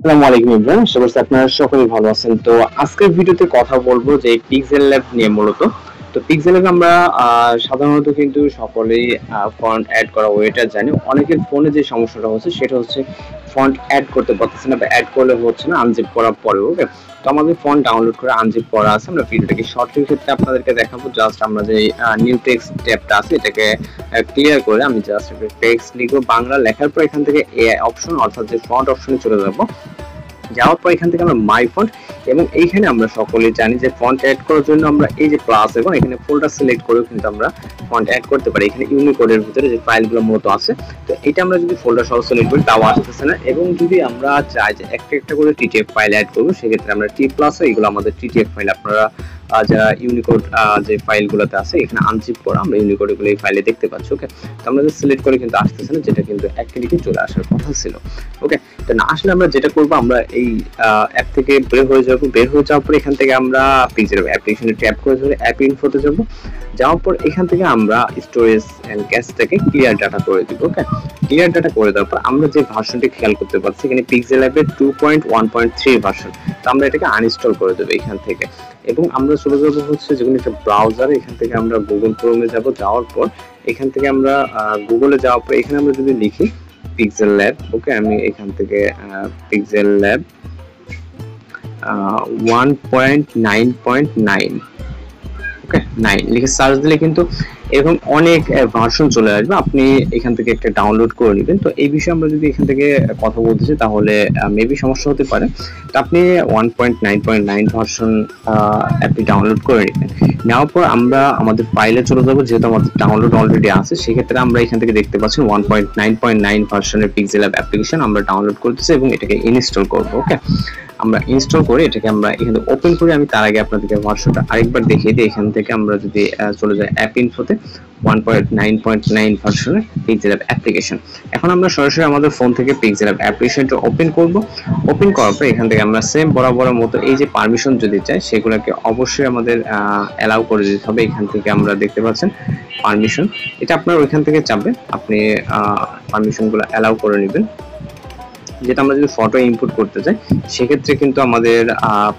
আসসালামু আলাইকুম ইমরান, আশা করছি আপনারা সকলেই ভালো আছেন। তো আজকের ভিডিওতে কথা বলবো যে পিক্সেল ল্যাব নিয়ে মূলত। তো পিক্সেল ল্যাব আমরা সাধারণত কিন্তু সকলেই ফন্ট অ্যাড করা ওয়েটা জানি। অনেকের ফোনে যে সমস্যাটা হচ্ছে সেটা হচ্ছে ফন্ট অ্যাড করতে পারতেছে না বা অ্যাড করলে হচ্ছে না আনজিপ করার পরেও। ওকে, তো আমাদের ফন্ট ডাউনলোড করে আনজিপ করা আছে। আমরা ভিডিওটাকে শর্টের ক্ষেত্রে আপনাদেরকে দেখাবো। জাস্ট আমরা যে নিউ টেক্সট ট্যাবটা আছে এটাকে ক্লিয়ার করে আমি জাস্ট টেক্সট লিখবো বাংলা, লেখার পর এখান থেকে এ অপশন অর্থাৎ যে ফন্ট অপশনে চলে যাবো। যাওয়ার পর এখান থেকে আমরা মাই ফন্ট, এবং এইখানে আমরা সকলেই জানি যে ফন্ট অ্যাড করার জন্য আমরা এই যে প্লাস এবং এখানে ফোল্ডার সিলেক্ট করেও কিন্তু আমরা ফন্ট অ্যাড করতে পারি। এখানে ইউনিকোডের ভিতরে যে ফাইলগুলো মূলত আছে, তো এটা আমরা যদি ফোল্ডার সহ সিলেক্ট করি তাও আসতেছে না। এবং যদি আমরা চাই যে একটা একটা করে টিটিএফ ফাইল অ্যাড করবো, সেক্ষেত্রে আমরা টি প্লাস এগুলো আমাদের টিটিএফ ফাইল আপনারা যারা ইউনিকোড যে ফাইলগুলোতে আছে এখানে আনজিপ করা আমরা ইউনিকোড এগুলো এই ফাইলে দেখতে পাচ্ছি। ওকে, তো আমরা সিলেক্ট করে কিন্তু আসতেছে না, যেটা কিন্তু এক ক্লিকে চলে আসার কথা ছিল। ওকে, তো না আসলে আমরা যেটা করবো, আমরা এই অ্যাপ থেকে বের হয়ে যাবো। বের হয়ে যাওয়ার পর এখান থেকে আমরা পিক্সেল অ্যাপ্লিকেশনে ট্যাপ করে ধরে অ্যাপ ইনফোতে যাবো। যাওয়ার পর এখান থেকে আমরা স্টোরেজ এন্ড ক্যাশটাকে ক্লিয়ার ডাটা করে দিব। ওকে, ক্লিয়ার ডাটা করে দেওয়ার পর আমরা যে ভার্সনটি খেয়াল করতে পারছি এখানে পিক্সেল অ্যাপের 2.1.3 ভার্সন, তো আমরা এটাকে আনইনস্টল করে দেবো এখান থেকে। এবং আমরা চলে যাবো হচ্ছে যেকোনো একটা ব্রাউজারে, এখান থেকে আমরা গুগল ক্রোমে যাব। যাওয়ার পর এখান থেকে আমরা গুগলে যাওয়ার পর এখানে আমরা যদি লিখি পিক্সেল ল্যাব, ওকে, আমি এখান থেকে পিক্সেল ল্যাব 1.9.9 ওকে 9 লিখে সার্চ দিলে কিন্তু এরকম অনেক ভার্সন চলে আসবে। আপনি এখান থেকে একটা ডাউনলোড করে নেবেন। তো এই বিষয়ে আমরা যদি এখান থেকে কথা বলতেছি তাহলে মেবি সমস্যা হতে পারে। তো আপনি 1.9.9 ভার্সন অ্যাপটি ডাউনলোড করে নেবেন। নেওয়ার পর আমরা আমাদের ফাইলে চলে যাবো, যেহেতু আমাদের ডাউনলোড অলরেডি আছে। সেক্ষেত্রে আমরা এখান থেকে দেখতে পাচ্ছি 1.9.9 ভার্সনের পিক্সেল অ্যাপ অ্যাপ্লিকেশন আমরা ডাউনলোড করতেছি এবং এটাকে ইনস্টল করবো। ওকে, আমরা ইনস্টল করে এটাকে আমরা এখানে ওপেন করি। আমি তার আগে আপনাদেরকে ভার্সনটা আরেকবার দেখিয়ে দিই। এখান থেকে আমরা যদি চলে যাই অ্যাপ ইনফোতে 1.9.9 ভার্সনের পিক্সেল অ্যাপ অ্যাপ্লিকেশন। এখন আমরা সরাসরি আমাদের ফোন থেকে পিক্সেল অ্যাপ অ্যাপ্লিকেশনটা ওপেন করব। ওপেন করার পর এখান থেকে আমরা সেম বরাবরের মতো এই যে পারমিশন যদি চাই সেগুলোকে অবশ্যই আমাদের অ্যালাউ করে দিতে হবে। এখান থেকে আমরা দেখতে পাচ্ছেন পারমিশন, এটা আপনার ওইখান থেকে চাপবে, আপনি পারমিশনগুলো অ্যালাউ করে নেবেন। যেটা আমরা যদি ফটো ইনপুট করতে চাই সেক্ষেত্রে কিন্তু আমাদের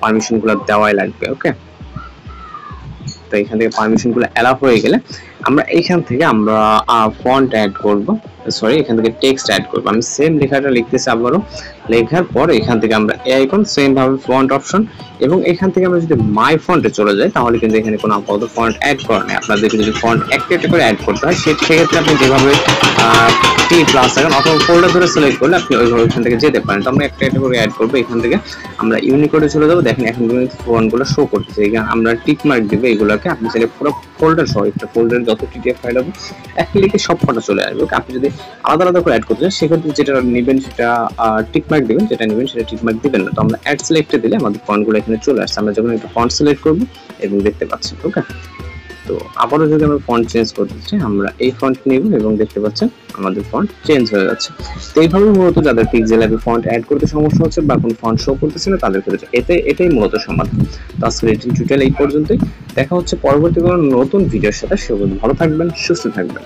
পারমিশনগুলো দেওয়াই লাগবে। ওকে, তো এখান থেকে পারমিশনগুলো অ্যালাউ হয়ে গেলে আমরা এইখান থেকে আমরা ফন্ট অ্যাড করব, সরি এখান থেকে টেক্সট অ্যাড করব। আমি সেম লেখাটা লিখতেছি আবারও। লেখার পর এখান থেকে আমরা এই আইকন সেম ভাবে ফন্ট অপশন, এবং এখান থেকে আমরা যদি মাই ফন্টে চলে যাই তাহলে কিন্তু এখানে কোনো আপাতত ফন্ট অ্যাড করা নেই। আপনাদেরকে যদি ফন্ট একটা একটা করে অ্যাড করতে হয় সেক্ষেত্রে আপনি যেভাবে টি প্লাস আইকন অথবা ফোল্ডার ধরে সিলেক্ট করলে আপনি ওইভাবে এখান থেকে যেতে পারেন। তো আমরা একটা একটা করে অ্যাড করবো। এখান থেকে আমরা ইউনিকোডে চলে যাবো। দেখেন এখন কিন্তু ফন্টগুলো শো করতেছে। এখানে আমরা টিক মার্ক দিব এগুলোকে। আপনি চাইলে পুরো ফোল্ডার সহ একটা ফোল্ডারে যত টিটিএফ ফাইল হবে এক ক্লিকে সব ফটো চলে আসবে। আপনি যদি আলাদা আলাদা করে অ্যাড করতে চান সেক্ষেত্রে যেটা নেবেন সেটা টিক মার্ক দিবেন, যেটা নেবেন সেটা টিক মার্ক দিবেন না। তো আমরা অ্যাড সিলেক্টে দিলে আমাদের ফন্টগুলো এখানে চলে আসছে। আমরা যখন একটা ফন্ট সিলেক্ট করব এবং দেখতে পাচ্ছি। ওকে, তো আবারও যদি আমরা ফন্ট চেঞ্জ করতে চাই আমরা এই ফন্ট নেব এবং দেখতে পাচ্ছেন আমাদের ফন্ট চেঞ্জ হয়ে যাচ্ছে। তো এইভাবে মূলত যাদের পিক্সেল অ্যাপে ফন্ট অ্যাড করতে সমস্যা হচ্ছে বা কোনো ফন্ট শো করতেছে না তাদের ক্ষেত্রে এটাই মূলত সমাধান। তো আজকের এই টিউটোরিয়াল এই পর্যন্তই। দেখা হচ্ছে পরবর্তী কোনো নতুন ভিডিওর সাথে। সে ভালো থাকবেন, সুস্থ থাকবেন।